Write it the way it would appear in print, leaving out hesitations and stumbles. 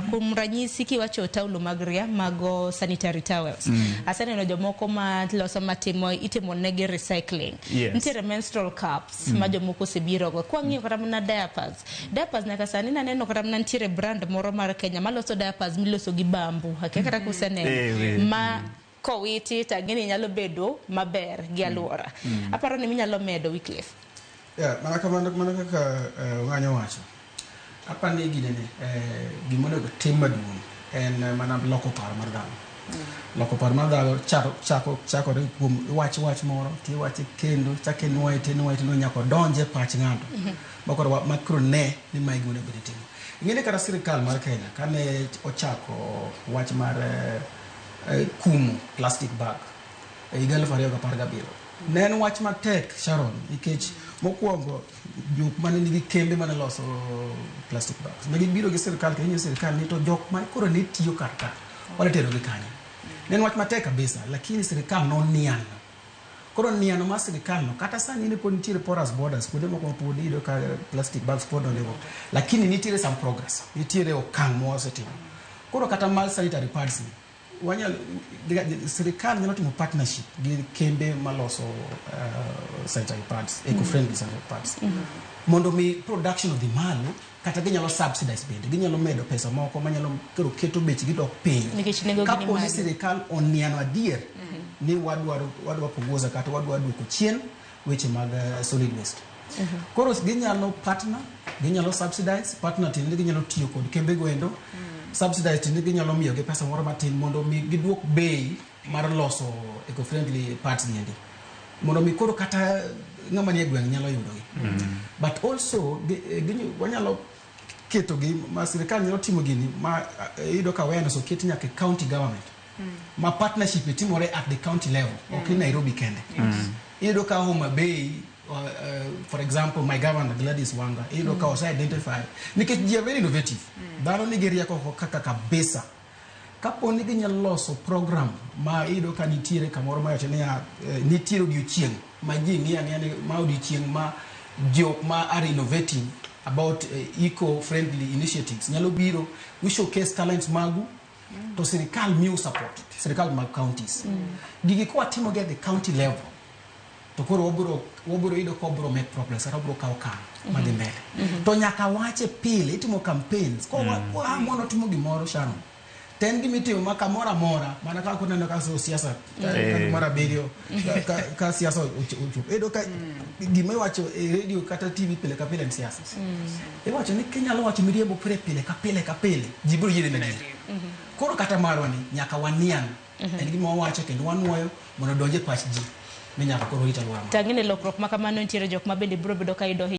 kum ranyisi kiwacho taulo magria mago sanitary towels aseneno jomoko ma loso matimo itimo negi recycling nitiere menstrual cups ma jomoko osebiro go kwang'iyo kata mana diapers nyaka sani naneno kata mana nitiere brand moro mar Kenya maloso diapers miloso gi bambu kata kuseneno ma kowiti tagini nyalo bedo maber gi aluora aparo ni minyalo medo Wycliffe. Mana kaka ng'anyo wacho apani ginene gimonego tim maduong' en mana loko paro mar dhano. Loko paro mar dhano chakore kuom wach moro tiwache kendo chake nuoite no nyako donje pach ng'ato makoro makro ne ni mai gimonego timo. Ing'eni kata sirikal mar Kenya kane ochako wach mar kumo plastic bag higa 2017 ne en wach matek Sharon nikech mokwongo jok mane nigi kembe mane loso plastic bags ne gibiro gi sirikal kendo sirikal ni to jok ma koro ne tiyo karka wala tero gi kanyo ne en wach matek kabisa lakini sirikal no niano koro niano ma sirikal no kata sani ne pod nitiere porous borders kuonde moko pod ido ka plastic bags pod ondewo lakini nitiere some progress nitiere okang' mosetimo koro kata mal sanitary pads wanyal sirikal nyalo timo partnership gi kembe maloso sanitary pads eco-friendly sanitary pads mondo mi production of the malo kata ginyalo subsidize bende ginyalo medo pesa moko manyalo kero keto bechgi dok piny kapo ni sirikal oniano adier ni wadwa punguza kata wadwa duoko chien weche mag solid waste koro ginyalo partner ginyalo subsidize partner tin ginyalo tiyo kod kembe goendo subsidize tin ginyalo miyo gi pesa moro matin mondo mi giduok bei mar loso eco-friendly parts niende mondo mi koro kata ng'ama nie gweng' nyalo yudo gi but also wanyalo keto gi ma sirikal nyalo timo gini ma yudo ka awareness oket nyaka county government ma partnership itimore at the county level ok in Nairobi kende yudo ka Homa Bay for example my governor Gladys Wanga yudo ka was identify nikech they are very innovative dhano Nigeria ko kaka kabisa kapo ni ginyalo loso program ma yudo ka nitiere kamoro ma yacho ni nitiere odiochieng' ma ji ng'iya ni ma odiochieng' ma jok ma are innovating about eco-friendly initiatives nyalo biro we showcase talents magu to sirikal miu support sirikal mag counties gigi kwa timo get the county level to koro waburo ido ko bro make progress kata bro kaw kan madhi mbele to nyaka wache pile itimo campaigns ko mono timo gimoro Sharon ten gimitimo maka mora mana ka kuneno ka siasa mara berio ka siasa edo ka gima iwacho radio kata TV pile ka pile siasa iwacho ni Kenya lo wacho miriebo pile ka pile jibro yire ne koro kata marwani nyaka wanian en gima wacho kendo wanuoyo mondo donje pach ji ne nyaka koro ita lwama tangine lokruok makamano nitiere jok ma bende biro bedo ka ido